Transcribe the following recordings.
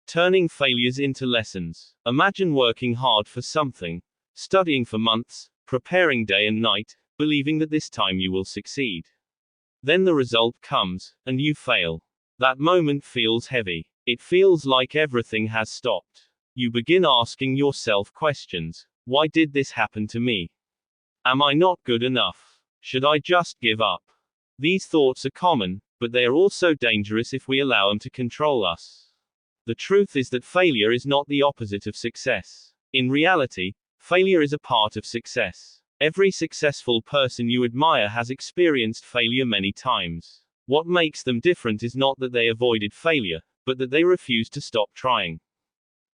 Turning failures into lessons. Imagine working hard for something, studying for months, preparing day and night, believing that this time you will succeed. Then the result comes, and you fail. That moment feels heavy. It feels like everything has stopped. You begin asking yourself questions. Why did this happen to me? Am I not good enough? Should I just give up? These thoughts are common, but they are also dangerous if we allow them to control us. The truth is that failure is not the opposite of success. In reality, failure is a part of success. Every successful person you admire has experienced failure many times. What makes them different is not that they avoided failure, but that they refused to stop trying.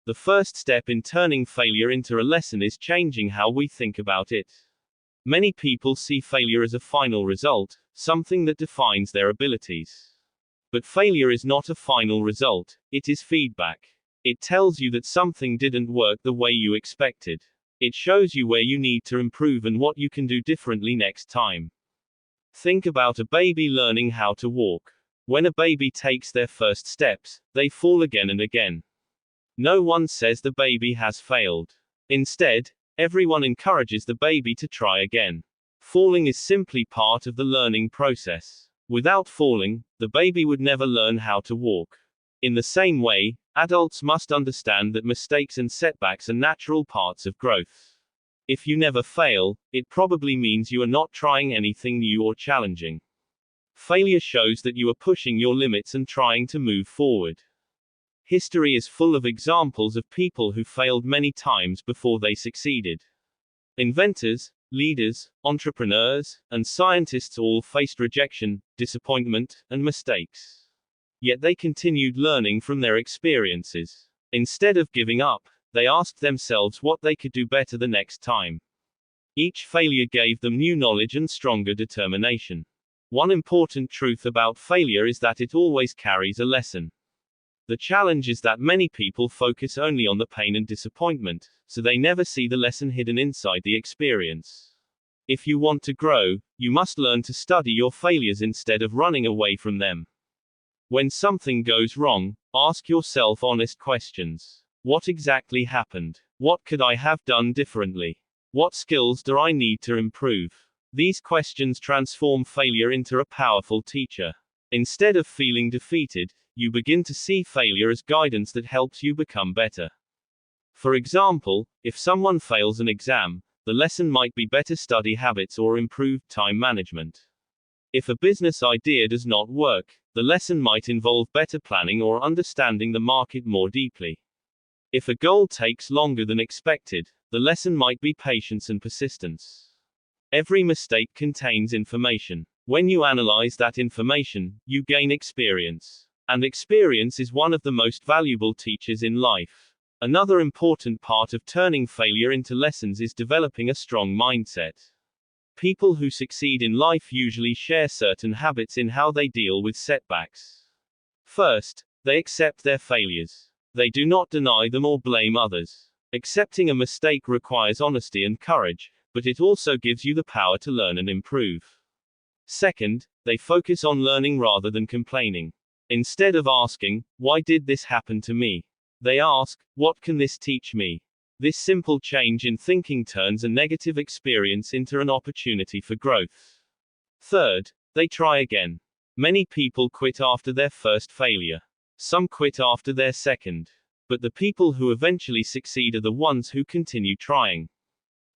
The first step in turning failure into a lesson is changing how we think about it. Many people see failure as a final result, something that defines their abilities. But failure is not a final result, it is feedback. It tells you that something didn't work the way you expected. It shows you where you need to improve and what you can do differently next time. Think about a baby learning how to walk. When a baby takes their first steps, they fall again and again. No one says the baby has failed. Instead, everyone encourages the baby to try again. Falling is simply part of the learning process. Without falling, the baby would never learn how to walk. In the same way, adults must understand that mistakes and setbacks are natural parts of growth. If you never fail, it probably means you are not trying anything new or challenging. Failure shows that you are pushing your limits and trying to move forward. History is full of examples of people who failed many times before they succeeded. Inventors, leaders, entrepreneurs, and scientists all faced rejection, disappointment, and mistakes. Yet they continued learning from their experiences. Instead of giving up, they asked themselves what they could do better the next time. Each failure gave them new knowledge and stronger determination. One important truth about failure is that it always carries a lesson. The challenge is that many people focus only on the pain and disappointment, so they never see the lesson hidden inside the experience. If you want to grow, you must learn to study your failures instead of running away from them. When something goes wrong, ask yourself honest questions. What exactly happened? What could I have done differently? What skills do I need to improve? These questions transform failure into a powerful teacher. Instead of feeling defeated, you begin to see failure as guidance that helps you become better. For example, if someone fails an exam, the lesson might be better study habits or improved time management. If a business idea does not work, the lesson might involve better planning or understanding the market more deeply. If a goal takes longer than expected, the lesson might be patience and persistence. Every mistake contains information. When you analyze that information, you gain experience. And experience is one of the most valuable teachers in life. Another important part of turning failure into lessons is developing a strong mindset. People who succeed in life usually share certain habits in how they deal with setbacks. First, they accept their failures. They do not deny them or blame others. Accepting a mistake requires honesty and courage, but it also gives you the power to learn and improve. Second, they focus on learning rather than complaining. Instead of asking, "Why did this happen to me?" they ask, "What can this teach me?" This simple change in thinking turns a negative experience into an opportunity for growth. Third, they try again. Many people quit after their first failure. Some quit after their second. But the people who eventually succeed are the ones who continue trying.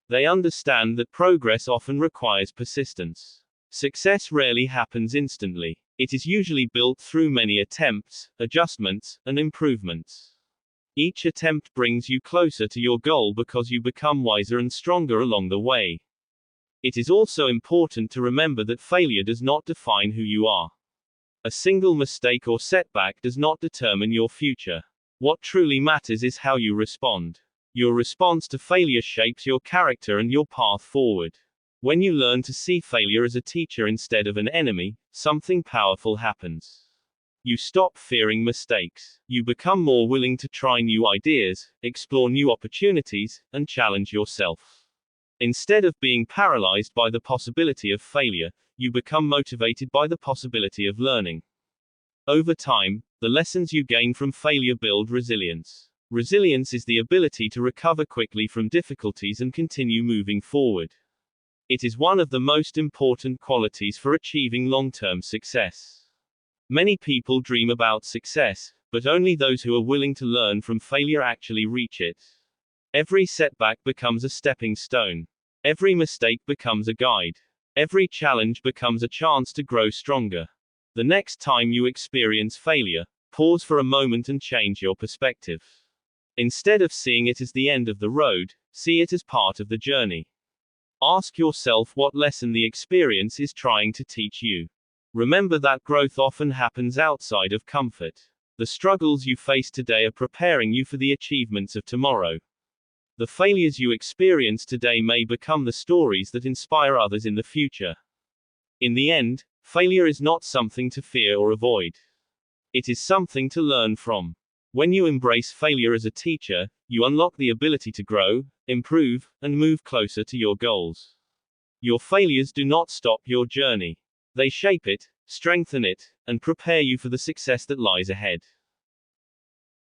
They understand that progress often requires persistence. Success rarely happens instantly. It is usually built through many attempts, adjustments, and improvements. Each attempt brings you closer to your goal because you become wiser and stronger along the way. It is also important to remember that failure does not define who you are. A single mistake or setback does not determine your future. What truly matters is how you respond. Your response to failure shapes your character and your path forward. When you learn to see failure as a teacher instead of an enemy, something powerful happens. You stop fearing mistakes. You become more willing to try new ideas, explore new opportunities, and challenge yourself. Instead of being paralyzed by the possibility of failure, you become motivated by the possibility of learning. Over time, The lessons you gain from failure build resilience. Resilience is the ability to recover quickly from difficulties and continue moving forward. It is one of the most important qualities for achieving long-term success. Many people dream about success, but only those who are willing to learn from failure actually reach it. Every setback becomes a stepping stone. Every mistake becomes a guide. Every challenge becomes a chance to grow stronger. The next time you experience failure, pause for a moment and change your perspective. Instead of seeing it as the end of the road, see it as part of the journey. Ask yourself what lesson the experience is trying to teach you. Remember that growth often happens outside of comfort. The struggles you face today are preparing you for the achievements of tomorrow. The failures you experience today may become the stories that inspire others in the future. In the end, failure is not something to fear or avoid. It is something to learn from. When you embrace failure as a teacher, you unlock the ability to grow, improve, and move closer to your goals. Your failures do not stop your journey. They shape it, strengthen it, and prepare you for the success that lies ahead.